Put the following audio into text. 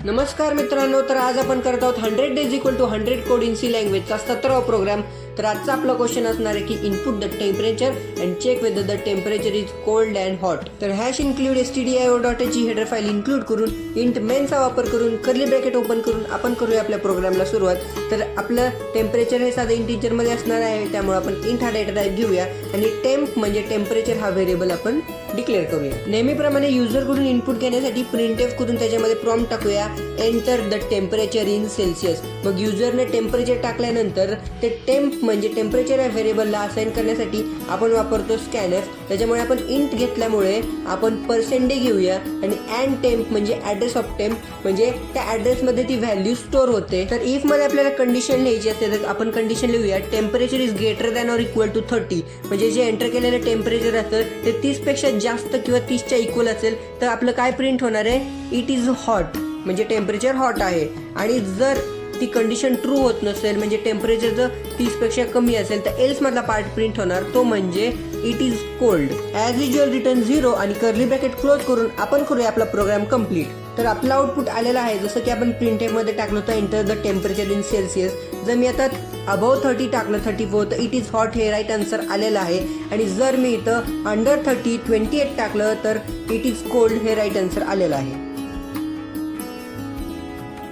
नमस्कार मित्रांनो, तर आज आपण करत आहोत 100 days equal to 100 code in C लँग्वेजचा 17वा प्रोग्राम. तर आजचा आपला क्वेश्चन असणार आहे की input the temperature and check whether the temperature is cold and hot. तर हॅश इन्क्लूड stdio.h ही हेडर फाईल इन्क्लूड करून इंट मेनचा वापर करून कर्ली ब्रॅकेट ओपन करून आपण करूया आपल्या प्रोग्रामला सुरुवात. तर आपलं टेम्परेचर हे साधं इंटिजरमध्ये असणार आहे, त्यामुळे आपण इंट हा डेटा टाईप घेऊया आणि टेम्प म्हणजे टेम्परेचर हा व्हेरिएबल आपण डिक्लेअर करूया. नेहमीप्रमाणे युजरकडून इनपुट घेण्यासाठी प्रिंटएफ करून त्याच्यामध्ये प्रॉम्प्ट टाकूया enter the temperature in Celsius. मग युजरने टेम्परेचर टाकल्यानंतर ते टेम्प म्हणजे टेम्परेचर या व्हेरिएबलला असाइन करण्यासाठी आपण वापरतो स्कॅनएफ. त्याच्यामुळे आपण इंट घेतल्यामुळे आपण पर्सेंटे घेऊया आणि अँड टेम्प म्हणजे ॲड्रेस ऑफ टेम्प म्हणजे त्या ॲड्रेसमध्ये ती व्हॅल्यू स्टोअर होते. तर इफ मध्ये आपल्याला कंडिशन लिहायची असते तर आपण कंडिशन लिहूया temperature is greater than or equal to 30. म्हणजे जे एंटर केलेलं टेम्परेचर असतं ते 30 पेक्षा जास्त किंवा 30च्या इक्वल असेल तर आपलं काय प्रिंट होणार आहे, इट इज हॉट म्हणजे टेम्परेचर हॉट आहे. आणि जर ती कंडिशन ट्रू होत नसेल म्हणजे टेम्परेचर जर 30 पेक्षा कमी असेल तर एल्स मधला पार्ट प्रिंट होणार, तो म्हणजे it is cold. As usual return 0 आणि कर्ली ब्रॅकेट क्लोज करून आपण करूया आपला प्रोग्राम कम्प्लीट. तर आपला आउटपुट आलेला आहे जसं की आपण प्रिंटएफ मध्ये टाकलं होतं enter the temperature in Celsius. जर मी आता अबव 30 टाकलं 34 तर इट इज हॉट हे राईट आन्सर आलेलं आहे. आणि जर मी इथं अंडर 30 28 टाकलं तर इट इज कोल्ड हे राईट आन्सर आलेलं आहे.